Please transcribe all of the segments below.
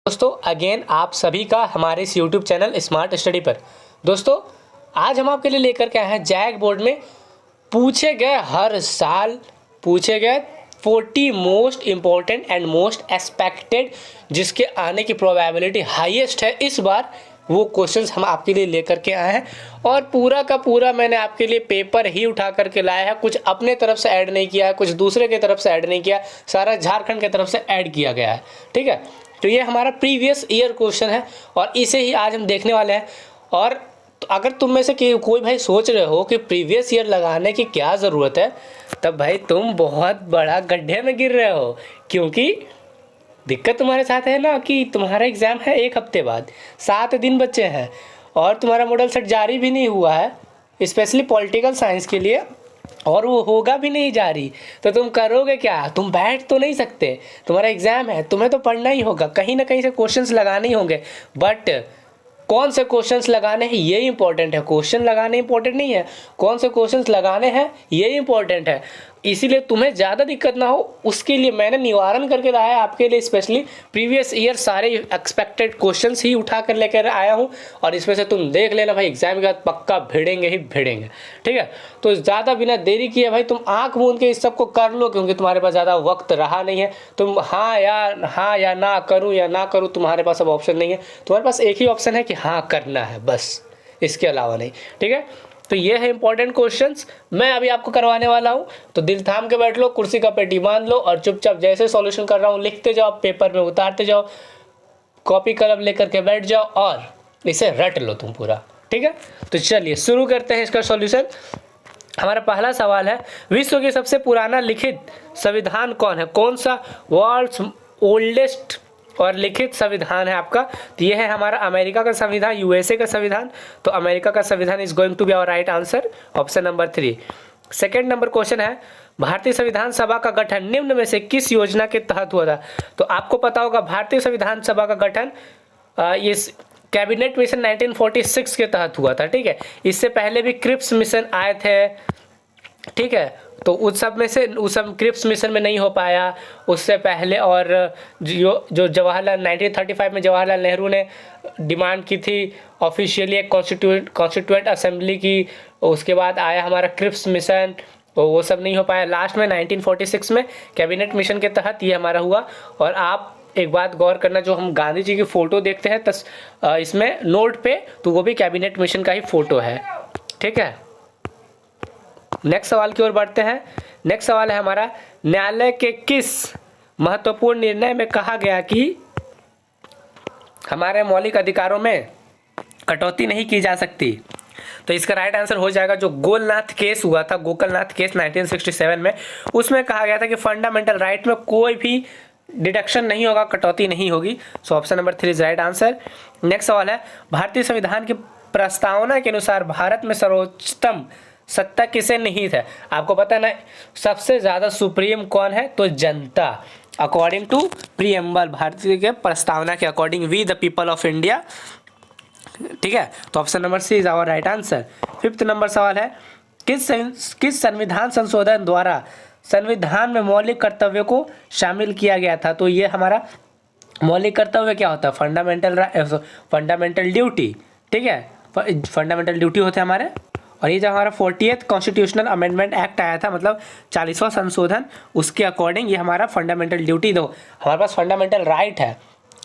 दोस्तों अगेन आप सभी का हमारे इस यूट्यूब चैनल स्मार्ट स्टडी पर। दोस्तों आज हम आपके लिए लेकर के आए हैं जैक बोर्ड में पूछे गए हर साल पूछे गए 40 most important and most expected जिसके आने की प्रोबेबिलिटी हाईएस्ट है इस बार, वो क्वेश्चंस हम आपके लिए लेकर के आए हैं। और पूरा का पूरा मैंने आपके लिए पेपर ही उठा करके लाया है, कुछ अपने तरफ से ऐड नहीं किया है, कुछ दूसरे की तरफ से ऐड नहीं किया, सारा झारखंड की तरफ से ऐड किया गया है। ठीक है, तो ये हमारा प्रीवियस ईयर क्वेश्चन है और इसे ही आज हम देखने वाले हैं। और अगर तुम में से कोई भाई सोच रहे हो कि प्रीवियस ईयर लगाने की क्या ज़रूरत है, तब भाई तुम बहुत बड़ा गड्ढे में गिर रहे हो, क्योंकि दिक्कत तुम्हारे साथ है ना कि तुम्हारा एग्ज़ाम है 1 हफ्ते बाद, 7 दिन बचे हैं और तुम्हारा मॉडल सेट जारी भी नहीं हुआ है, स्पेशली पॉलिटिकल साइंस के लिए, और वो होगा भी नहीं जारी। तो तुम करोगे क्या? तुम बैठ तो नहीं सकते, तुम्हारा एग्ज़ाम है, तुम्हें तो पढ़ना ही होगा, कहीं ना कहीं से क्वेश्चंस लगाने ही होंगे। बट कौन से क्वेश्चंस लगाने हैं ये इंपॉर्टेंट है, क्वेश्चन लगाने इंपॉर्टेंट नहीं है, कौन से क्वेश्चंस लगाने हैं ये इंपॉर्टेंट है। इसीलिए तुम्हें ज़्यादा दिक्कत ना हो उसके लिए मैंने निवारण करके लाया आपके लिए, स्पेशली प्रीवियस ईयर सारे एक्सपेक्टेड क्वेश्चंस ही उठा कर लेकर आया हूँ। और इसमें से तुम देख लेना भाई, एग्जाम के बाद पक्का भिड़ेंगे ही भिड़ेंगे। ठीक है, तो ज़्यादा बिना देरी किए भाई तुम आँख मूंद के इस सब को कर लो, क्योंकि तुम्हारे पास ज़्यादा वक्त रहा नहीं है। तुम हाँ या ना करूँ या ना करूँ, तुम्हारे पास अब ऑप्शन नहीं है, तुम्हारे पास एक ही ऑप्शन है कि हाँ करना है, बस इसके अलावा नहीं। ठीक है, तो ये है इंपॉर्टेंट क्वेश्चंस मैं अभी आपको करवाने वाला हूँ। तो दिल थाम के बैठ लो, कुर्सी का पेटी बांध लो और चुपचाप जैसे सॉल्यूशन कर रहा हूँ लिखते जाओ, पेपर में उतारते जाओ, कॉपी कलम लेकर के बैठ जाओ और इसे रट लो तुम पूरा। ठीक है, तो चलिए शुरू करते हैं इसका सॉल्यूशन। हमारा पहला सवाल है, विश्व की सबसे पुराना लिखित संविधान कौन है? कौन सा वर्ल्ड्स ओल्डेस्ट और लिखित संविधान है आपका? तो ये है हमारा अमेरिका का संविधान, यूएसए का संविधान। तो अमेरिका का संविधान is going to be our right answer, option number 3। Second number question है, भारतीय संविधान सभा का गठन निम्न में से किस योजना के तहत हुआ था? तो आपको पता होगा भारतीय संविधान सभा का गठन इस कैबिनेट मिशन 1946 के तहत हुआ था। ठीक है, इससे पहले भी क्रिप्स मिशन आए थे। ठीक है, तो उस सब क्रिप्स मिशन में नहीं हो पाया उससे पहले। और जो जवाहरलाल 1935 में जवाहरलाल नेहरू ने डिमांड की थी ऑफिशियली एक कॉन्स्टिट्यूएंट असेंबली की, उसके बाद आया हमारा क्रिप्स मिशन, तो वो सब नहीं हो पाया। लास्ट में 1946 में कैबिनेट मिशन के तहत ये हमारा हुआ। और आप एक बात गौर करना, जो हम गांधी जी की फ़ोटो देखते हैं इसमें नोट पे, तो वो भी कैबिनेट मिशन का ही फ़ोटो है। ठीक है, नेक्स्ट सवाल की ओर बढ़ते हैं। नेक्स्ट सवाल है हमारा, न्यायालय के किस महत्वपूर्ण निर्णय में कहा गया कि हमारे मौलिक अधिकारों में कटौती नहीं की जा सकती? तो इसका राइट आंसर हो जाएगा जो गोलनाथ केस हुआ था, गोकलनाथ केस 1967 में, उसमें कहा गया था कि फंडामेंटल राइट में कोई भी डिडक्शन नहीं होगा, कटौती नहीं होगी। So option number 3 is right answer. Next सवाल है, भारतीय संविधान की प्रस्तावना के अनुसार भारत में सर्वोच्चतम सत्ता किसे निहित है? आपको पता है ना सबसे ज़्यादा सुप्रीम कौन है? तो जनता, अकॉर्डिंग टू प्रीएम्बल, भारतीय के प्रस्तावना के according, we the people of India. ठीक है, तो option number C is our right answer. 5th number सवाल है, किस संविधान संशोधन द्वारा संविधान में मौलिक कर्तव्यों को शामिल किया गया था? तो ये हमारा मौलिक कर्तव्य क्या होता है? Fundamental duty. ठीक है, फंडामेंटल ड्यूटी होते हैं हमारे। और ये जब हमारा 40th कॉन्स्टिट्यूशनल अमेंडमेंट एक्ट आया था, मतलब 40वां संशोधन, उसके अकॉर्डिंग ये हमारा फंडामेंटल ड्यूटी, दो हमारे पास फंडामेंटल राइट है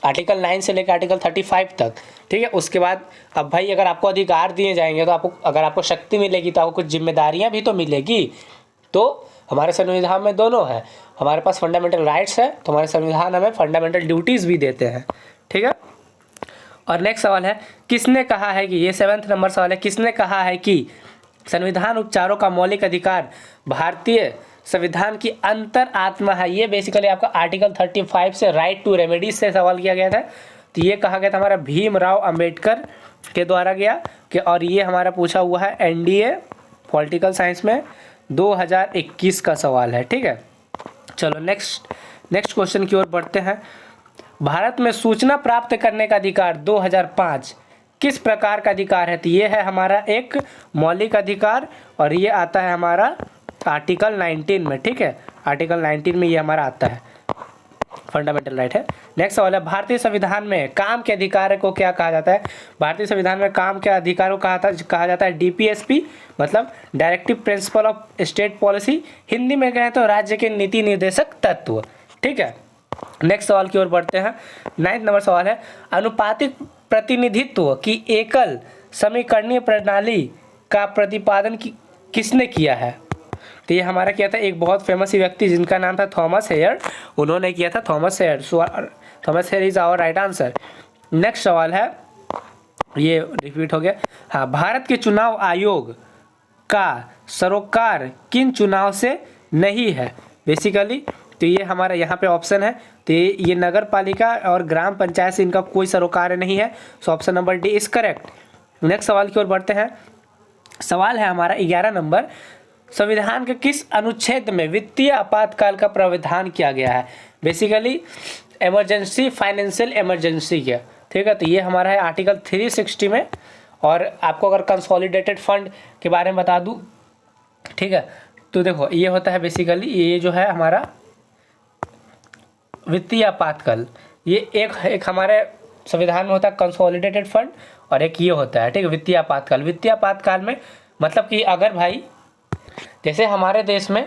आर्टिकल 9 से लेकर आर्टिकल 35 तक। ठीक है, उसके बाद अब भाई अगर आपको अधिकार दिए जाएंगे तो अगर आपको शक्ति मिलेगी तो आपको कुछ जिम्मेदारियां भी तो मिलेगी। तो हमारे संविधान में दोनों है, हमारे पास फंडामेंटल राइट्स है तो हमारे संविधान हमें फंडामेंटल ड्यूटीज़ भी देते हैं। ठीक है, और नेक्स्ट सवाल है, किसने कहा है कि, ये 7th नंबर सवाल है, किसने कहा है कि संविधान उपचारों का मौलिक अधिकार भारतीय संविधान की अंतर आत्मा है? ये बेसिकली आपका आर्टिकल 35 से राइट टू रेमेडीज से सवाल किया गया था। तो ये कहा गया था हमारा भीमराव अंबेडकर के द्वारा गया कि, और ये हमारा पूछा हुआ है एनडीए पॉलिटिकल साइंस में 2021 का सवाल है। ठीक है, चलो नेक्स्ट क्वेश्चन की ओर बढ़ते हैं। भारत में सूचना प्राप्त करने का अधिकार 2005 किस प्रकार का अधिकार है? तो ये है हमारा एक मौलिक अधिकार और ये आता है हमारा आर्टिकल 19 में। ठीक है, आर्टिकल 19 में ये हमारा आता है। फंडामेंटल राइट है। नेक्स्ट सवाल है, भारतीय संविधान में काम के अधिकार को क्या कहा जाता है? भारतीय संविधान में काम के अधिकार को कहा जाता है डीपीएसपी, मतलब directive principle of state policy. Hindi में कहें तो राज्य के नीति निर्देशक तत्व। ठीक है, नेक्स्ट सवाल की ओर बढ़ते हैं। 9 नंबर सवाल है, अनुपातिक प्रतिनिधित्व की एकल समीकरणीय प्रणाली का प्रतिपादन किसने किया है? तो ये हमारा किया था एक बहुत फेमस व्यक्ति जिनका नाम था थॉमस हेयर, उन्होंने किया था, Thomas Hare. Thomas Hare is our right answer. Next सवाल है, ये रिपीट हो गया। हाँ, भारत के चुनाव आयोग का सरोकार किन चुनाव से नहीं है? बेसिकली तो ये हमारा यहाँ पे ऑप्शन है, तो ये नगर पालिका और ग्राम पंचायत से इनका कोई सरोकार नहीं है। So option number D is correct. Next सवाल की ओर बढ़ते हैं। सवाल है हमारा 11 नंबर, संविधान के किस अनुच्छेद में वित्तीय आपातकाल का प्रावधान किया गया है? बेसिकली इमरजेंसी, फाइनेंशियल इमरजेंसी किया। ठीक है, तो ये हमारा है आर्टिकल 360 में। और आपको अगर कंसोलिडेटेड फंड के बारे में बता दूं, ठीक है, तो देखो ये होता है बेसिकली, ये जो है हमारा वित्तीय आपातकाल, ये एक हमारे संविधान में होता है कंसोलिडेटेड फंड, और एक ये होता है, ठीक है, वित्तीय आपातकाल। वित्तीय आपातकाल में मतलब कि अगर भाई जैसे हमारे देश में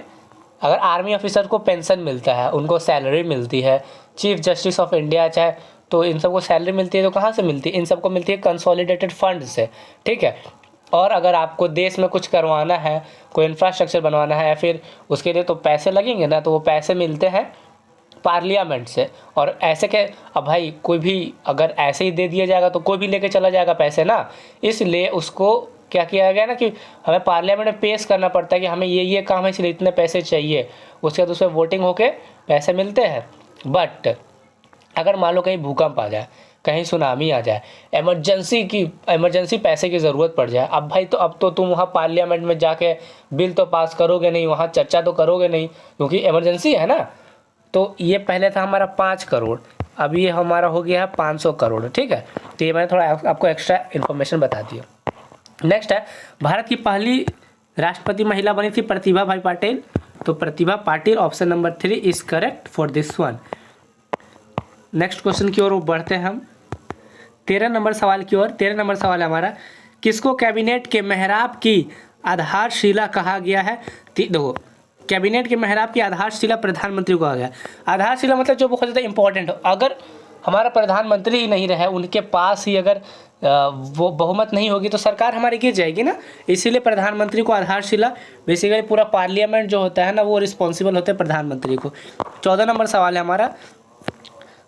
अगर आर्मी ऑफिसर को पेंशन मिलता है, उनको सैलरी मिलती है, चीफ जस्टिस ऑफ इंडिया चाहे, तो इन सबको सैलरी मिलती है, तो कहाँ से मिलती है? इन सबको मिलती है कंसोलिडेटेड फंड से। ठीक है, और अगर आपको देश में कुछ करवाना है, कोई इंफ्रास्ट्रक्चर बनवाना है, या फिर उसके लिए तो पैसे लगेंगे ना, तो वो पैसे मिलते हैं पार्लियामेंट से। और ऐसे के अब भाई कोई भी अगर ऐसे ही दे दिया जाएगा तो कोई भी लेके चला जाएगा पैसे ना, इसलिए उसको क्या किया गया ना कि हमें पार्लियामेंट में पेश करना पड़ता है कि हमें ये काम है, इसलिए इतने पैसे चाहिए। उसके बाद उसमें वोटिंग होके पैसे मिलते हैं। बट अगर मान लो कहीं भूकंप आ जाए, कहीं सुनामी आ जाए, इमरजेंसी पैसे की ज़रूरत पड़ जाए, अब भाई तो अब तो तुम वहाँ पार्लियामेंट में जाके बिल तो पास करोगे नहीं, वहाँ चर्चा तो करोगे नहीं, क्योंकि इमरजेंसी है ना। तो ये पहले था हमारा 5 करोड़, अब ये हमारा हो गया है 500 करोड़। ठीक है, तो ये मैंने थोड़ा आपको एक्स्ट्रा इन्फॉर्मेशन बता दिया। नेक्स्ट है, भारत की पहली राष्ट्रपति महिला बनी थी प्रतिभा भाई पाटिल, तो Pratibha Patil option number 3 is correct for this one. Next question की ओर बढ़ते हैं हम 13 नंबर सवाल की ओर। 13 नंबर सवाल है हमारा, किसको कैबिनेट के मेहराब की आधारशिला कहा गया है? देखो, कैबिनेट के मेहराब की आधारशिला प्रधानमंत्री को कहा गया। आधारशिला मतलब जो बहुत ज़्यादा इंपॉर्टेंट हो, अगर हमारा प्रधानमंत्री ही नहीं रहे, उनके पास ही अगर वो बहुमत नहीं होगी तो सरकार हमारी गिर जाएगी ना, इसीलिए प्रधानमंत्री को आधारशिला। बेसिकली पूरा पार्लियामेंट जो होता है ना, वो रिस्पॉन्सिबल होते हैं प्रधानमंत्री को। 14 नंबर सवाल है हमारा,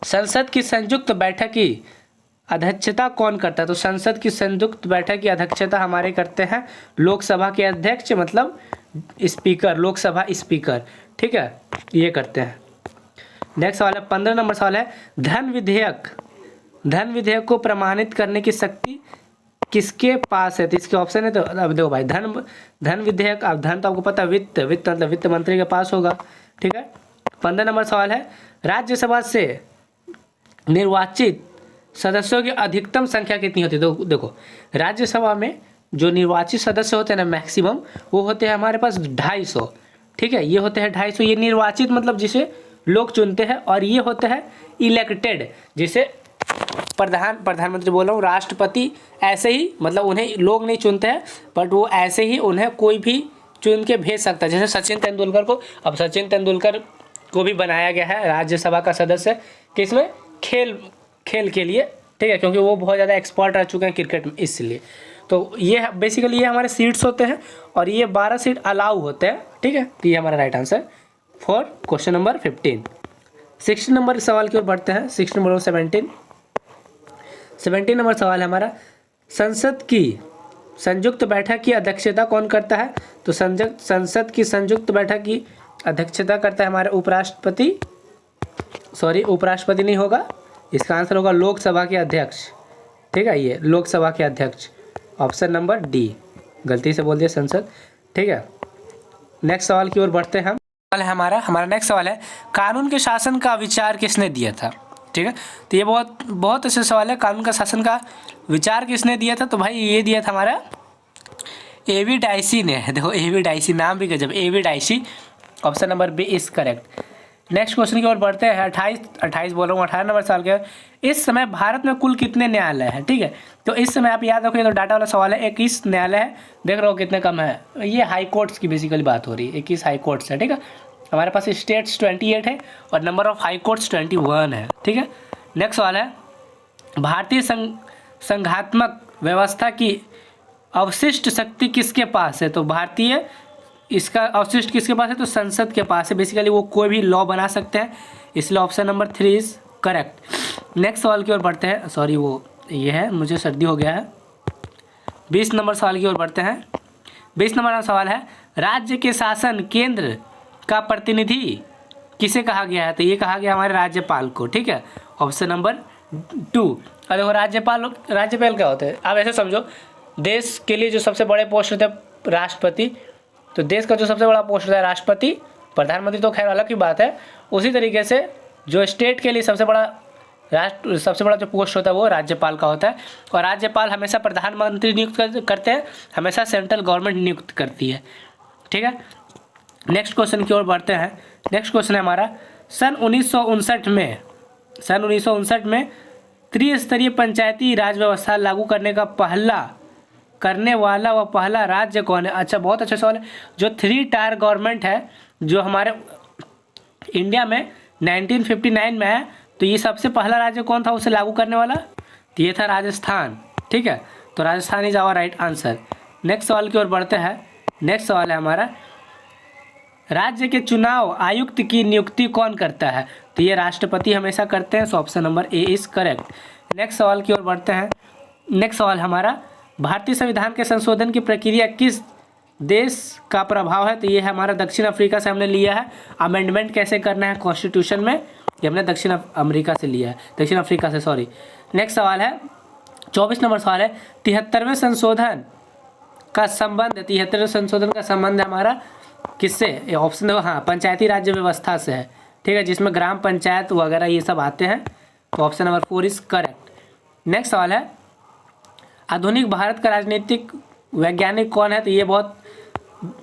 संसद की संयुक्त बैठक की अध्यक्षता कौन करता है? तो संसद की संयुक्त बैठक की अध्यक्षता हमारे करते हैं लोकसभा के अध्यक्ष, मतलब स्पीकर, लोकसभा स्पीकर। ठीक है, ये करते हैं। नेक्स्ट सवाल है 15 नंबर सवाल है, धन विधेयक को प्रमाणित करने की शक्ति किसके पास है? तो इसके ऑप्शन है, तो अब देखो भाई, धन विधेयक, अब धन तो आपको पता है वित्त मतलब वित्त मंत्री के पास होगा। ठीक है, 15 नंबर सवाल है, राज्यसभा से निर्वाचित सदस्यों की अधिकतम संख्या कितनी होती है? तो देखो, राज्यसभा में जो निर्वाचित सदस्य होते हैं ना मैक्सिमम, वो होते हैं हमारे पास 250। ठीक है, ये होते हैं 250। ये निर्वाचित मतलब जिसे लोग चुनते हैं, और ये होते हैं इलेक्टेड, जिसे प्रधानमंत्री बोल रहा हूँ, राष्ट्रपति ऐसे ही, मतलब उन्हें लोग नहीं चुनते हैं, बट वो ऐसे ही उन्हें कोई भी चुन के भेज सकता है। जैसे सचिन तेंदुलकर को, अब सचिन तेंदुलकर को भी बनाया गया है राज्यसभा का सदस्य, किसमें? खेल के लिए। ठीक है, क्योंकि वो बहुत ज़्यादा एक्सपर्ट रह चुके हैं क्रिकेट में, इसलिए। तो ये बेसिकली ये हमारे सीट्स होते हैं, और ये 12 सीट अलाउ होते हैं। ठीक है, तो ये हमारा right answer for question number 15। 16 number सवाल की ओर बढ़ते हैं। 16 नंबर 17 नंबर सवाल है हमारा, संसद की संयुक्त बैठक की अध्यक्षता कौन करता है? तो संसद की संयुक्त बैठक की अध्यक्षता करता है हमारे उपराष्ट्रपति नहीं होगा, इसका आंसर होगा लोकसभा के अध्यक्ष। ठीक है, ये लोकसभा के अध्यक्ष, ऑप्शन नंबर डी, गलती से बोल दिया संसद। ठीक है, नेक्स्ट सवाल की ओर बढ़ते हैं हम। हमारा नेक्स्ट सवाल है, कानून के शासन का विचार किसने दिया था? ठीक है, तो ये बहुत अच्छे सवाल है, कानून का शासन का विचार किसने दिया था? तो भाई ये दिया था हमारा एवी डाइसी ने। देखो एवी डाइसी, नाम भी गजब, AV Dicey, option number B is correct. Next question की ओर बढ़ते हैं। 28 बोल रहा हूँ, 18 नंबर सवाल के इस समय भारत में कुल कितने न्यायालय हैं? ठीक है, तो इस समय आप याद रखिए, तो डाटा वाला सवाल है। 21 न्यायालय है, देख रहे हो कितने कम है। ये हाई कोर्ट्स की बेसिकली बात हो रही है, 21 हाई कोर्ट्स है। ठीक है, हमारे पास स्टेट्स 28 है और नंबर ऑफ हाई कोर्ट्स 21 है। ठीक है, नेक्स्ट सवाल है भारतीय संघात्मक व्यवस्था की अवशिष्ट शक्ति किसके पास है? तो भारतीय इसका अवशिष्ट किसके पास है? तो संसद के पास है। बेसिकली वो कोई भी लॉ बना सकते हैं, इसलिए option number 3 is correct. Next सवाल की ओर बढ़ते हैं। सॉरी, वो ये है, मुझे सर्दी हो गया है। 20 नंबर सवाल की ओर बढ़ते हैं। 20 नंबर का सवाल है राज्य के शासन केंद्र का प्रतिनिधि किसे कहा गया है? तो ये कहा गया हमारे राज्यपाल को। ठीक है, ऑप्शन नंबर 2। और देखो राज्यपाल क्या होते हैं, आप ऐसे समझो, देश के लिए जो सबसे बड़े पोस्ट होते हैं राष्ट्रपति, तो देश का जो सबसे बड़ा पोस्ट होता है राष्ट्रपति, प्रधानमंत्री तो खैर अलग की बात है। उसी तरीके से जो स्टेट के लिए सबसे बड़ा जो पोस्ट होता है वो राज्यपाल का होता है। और राज्यपाल हमेशा प्रधानमंत्री नियुक्त करते हैं, हमेशा सेंट्रल गवर्नमेंट नियुक्त करती है। ठीक है, नेक्स्ट क्वेश्चन की ओर बढ़ते हैं। नेक्स्ट क्वेश्चन है हमारा सन 1959 में त्रिस्तरीय पंचायती राज व्यवस्था लागू करने वाला वह पहला राज्य कौन है? अच्छा, बहुत अच्छा सवाल है। जो 3 टायर गवर्नमेंट है जो हमारे इंडिया में 1959 में है, तो ये सबसे पहला राज्य कौन था उसे लागू करने वाला? तो ये था राजस्थान। ठीक है, तो Rajasthan is our right answer. Next सवाल की ओर बढ़ते हैं। नेक्स्ट सवाल है हमारा राज्य के चुनाव आयुक्त की नियुक्ति कौन करता है? तो ये राष्ट्रपति हमेशा करते हैं, so option number A is correct. Next सवाल की ओर बढ़ते हैं। नेक्स्ट सवाल हमारा भारतीय संविधान के संशोधन की प्रक्रिया किस देश का प्रभाव है? तो ये हमारा दक्षिण अफ्रीका से हमने लिया है। अमेंडमेंट कैसे करना है कॉन्स्टिट्यूशन में, ये हमने दक्षिण अफ्रीका से, सॉरी। नेक्स्ट सवाल है 24 नंबर सवाल है 73वें संशोधन का संबंध हमारा किससे? ऑप्शन दो, हाँ, पंचायती राज्य व्यवस्था से है। ठीक है, जिसमें ग्राम पंचायत वगैरह ये सब आते हैं, तो option number 4 is correct. Next सवाल है आधुनिक भारत का राजनीतिक वैज्ञानिक कौन है? तो ये बहुत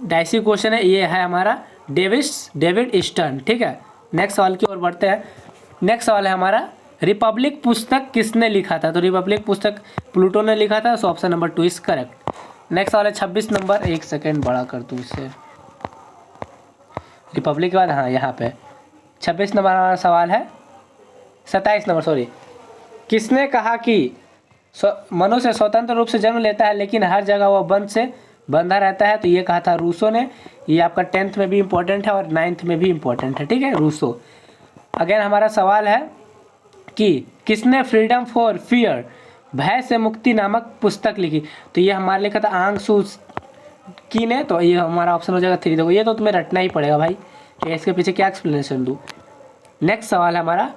डाइसी क्वेश्चन है, ये है हमारा डेविड ईस्टर्न। ठीक है, नेक्स्ट सवाल की ओर बढ़ते हैं। नेक्स्ट सवाल है हमारा रिपब्लिक पुस्तक किसने लिखा था? तो रिपब्लिक पुस्तक प्लूटो ने लिखा था, so option number 2 is correct. Next सवाल है 26 नंबर, एक सेकेंड बड़ा कर दूँ इससे, रिपब्लिक के बाद, हाँ यहाँ पे 26 नंबर हमारा सवाल है 27 नंबर, सॉरी। किसने कहा कि मनुष्य स्वतंत्र रूप से जन्म लेता है लेकिन हर जगह वह बंध से बंधा रहता है? तो ये कहा था रूसो ने। ये आपका 10th में भी इम्पोर्टेंट है और 9th में भी इम्पोर्टेंट है। ठीक है, रूसो। अगेन हमारा सवाल है कि किसने फ्रीडम फॉर फियर, भय से मुक्ति नामक पुस्तक लिखी? तो ये हमारे लिखा था आंग सू की ने, तो ये हमारा ऑप्शन हो जाएगा 3। देखो ये तो तुम्हें रटना ही पड़ेगा भाई कि इसके पीछे क्या एक्सप्लेनेशन दूँ। नेक्स्ट सवाल है हमारा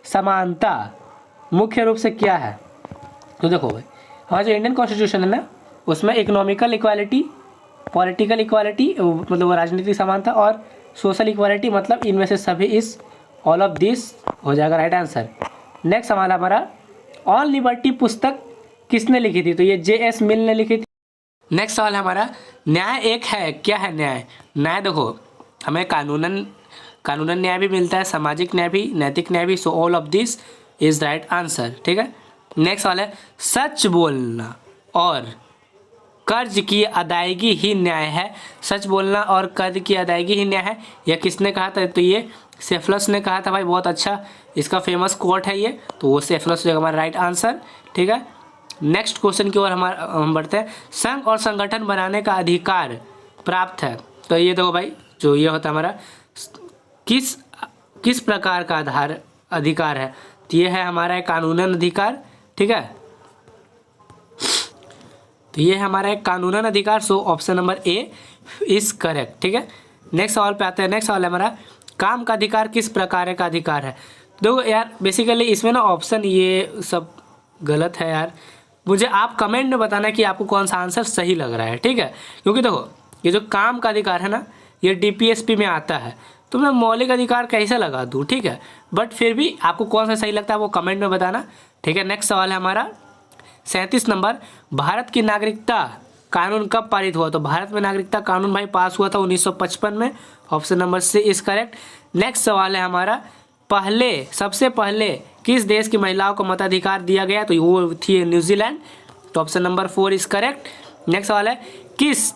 समानता मुख्य रूप से क्या है? तो देखो भाई, हमारा जो इंडियन कॉन्स्टिट्यूशन है ना, उसमें इकोनॉमिकल इक्वालिटी, पॉलिटिकल इक्वालिटी मतलब वो राजनीतिक समानता, और सोशल इक्वालिटी मतलब इनमें से सभी इस ऑल ऑफ दिस हो जाएगा राइट आंसर। नेक्स्ट सवाल हमारा ऑल लिबर्टी पुस्तक किसने लिखी थी? तो ये J.S. मिल ने लिखी थी। नेक्स्ट सवाल हमारा न्याय एक है, क्या है न्याय? न्याय देखो हमें कानूनन न्याय भी मिलता है, सामाजिक न्याय भी, नैतिक न्याय भी, so all of this is right answer. ठीक है, नेक्स्ट सवाल है सच बोलना और कर्ज की अदायगी ही न्याय है। सच बोलना और कर्ज की अदायगी ही न्याय है, यह किसने कहा था? तो ये सेफलस ने कहा था भाई, बहुत अच्छा इसका फेमस कोट है ये, तो वो सेफलस हो जाएगा हमारा राइट आंसर। ठीक है, नेक्स्ट क्वेश्चन की ओर हम बढ़ते हैं। संघ और संगठन बनाने का अधिकार प्राप्त है, तो ये देखो भाई जो ये होता है हमारा किस प्रकार का अधिकार है? तो ये है हमारा कानूनन अधिकार। ठीक है, तो ये हमारा एक कानूनन अधिकार, so option number A is correct. ठीक है, नेक्स्ट सवाल पे आते हैं। नेक्स्ट सवाल है हमारा काम का अधिकार किस प्रकार का अधिकार है? देखो यार बेसिकली इसमें ना ऑप्शन ये सब गलत है यार, मुझे आप कमेंट में बताना कि आपको कौन सा आंसर सही लग रहा है। ठीक है, क्योंकि देखो ये जो काम का अधिकार है ना, ये DPSP में आता है, तो मैं मौलिक अधिकार कैसे लगा दूँ? ठीक है, बट फिर भी आपको कौन सा सही लगता है वो कमेंट में बताना। ठीक है, नेक्स्ट सवाल है हमारा 37 नंबर भारत की नागरिकता कानून कब पारित हुआ? तो भारत में नागरिकता कानून भाई पास हुआ था 1955 में, option number C is correct. Next सवाल है हमारा, सबसे पहले किस देश की महिलाओं को मताधिकार दिया गया? तो वो थी न्यूजीलैंड। तो option number 4 is correct. Next सवाल है, किस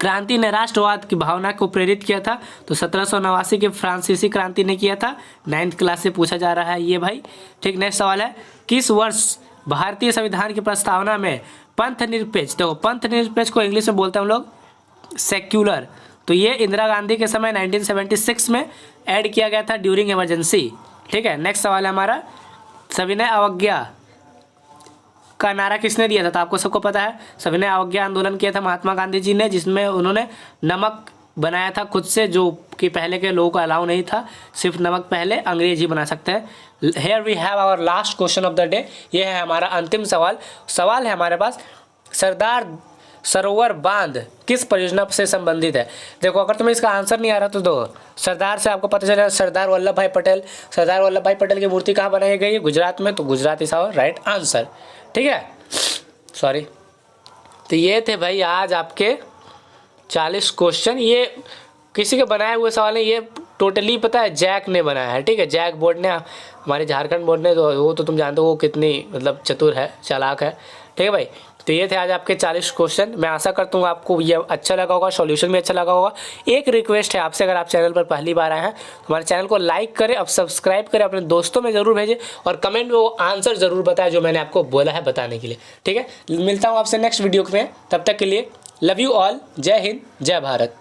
क्रांति ने राष्ट्रवाद की भावना को प्रेरित किया था? तो 1789 के फ्रांसीसी क्रांति ने किया था। 9th क्लास से पूछा जा रहा है ये भाई, ठीक। नेक्स्ट सवाल है, किस वर्ष भारतीय संविधान की प्रस्तावना में पंथ निरपेक्ष, तो पंथ निरपेक्ष को इंग्लिश में बोलते हैं हम लोग सेक्युलर, तो ये इंदिरा गांधी के समय 1976 में ऐड किया गया था ड्यूरिंग इमरजेंसी, ठीक है। नेक्स्ट सवाल है हमारा, सविनय अवज्ञा का नारा किसने दिया था? तो आपको सबको पता है, सविनय अवज्ञा आंदोलन किया था महात्मा गांधी जी ने, जिसमें उन्होंने नमक बनाया था खुद से, जो कि पहले के लोगों को अलाउ नहीं था, सिर्फ नमक पहले अंग्रेज ही बना सकते हैं। Here we have our last question of the day, ये है हमारा अंतिम सवाल है हमारे पास, सरदार सरोवर बांध किस परियोजना से संबंधित है? देखो, अगर तुम्हें इसका आंसर नहीं आ रहा तो दो, सरदार से आपको पता चला सरदार वल्लभ भाई पटेल की मूर्ति कहाँ बनाई गई है? गुजरात में, तो Gujarat is our right answer, ठीक है। सॉरी, तो ये थे भाई आज आपके 40 क्वेश्चन। ये किसी के बनाए हुए सवाल है, ये टोटली पता है जैक ने बनाया है, ठीक है। जैक बोर्ड ने, हमारे झारखंड बोर्ड ने, तो वो तो तुम जानते हो वो कितनी मतलब चतुर है, चालाक है, ठीक है भाई। तो ये थे आज आपके 40 क्वेश्चन। मैं आशा करता हूँ आपको ये अच्छा लगा होगा, सॉल्यूशन भी अच्छा लगा होगा। एक रिक्वेस्ट है आपसे, अगर आप चैनल पर पहली बार आए हैं तो हमारे चैनल को लाइक करें, अब सब्सक्राइब करें, अपने दोस्तों में ज़रूर भेजें और कमेंट में वो आंसर ज़रूर बताएं जो मैंने आपको बोला है बताने के लिए, ठीक है। मिलता हूँ आपसे नेक्स्ट वीडियो में, तब तक के लिए लव यू ऑल, जय हिंद, जय भारत।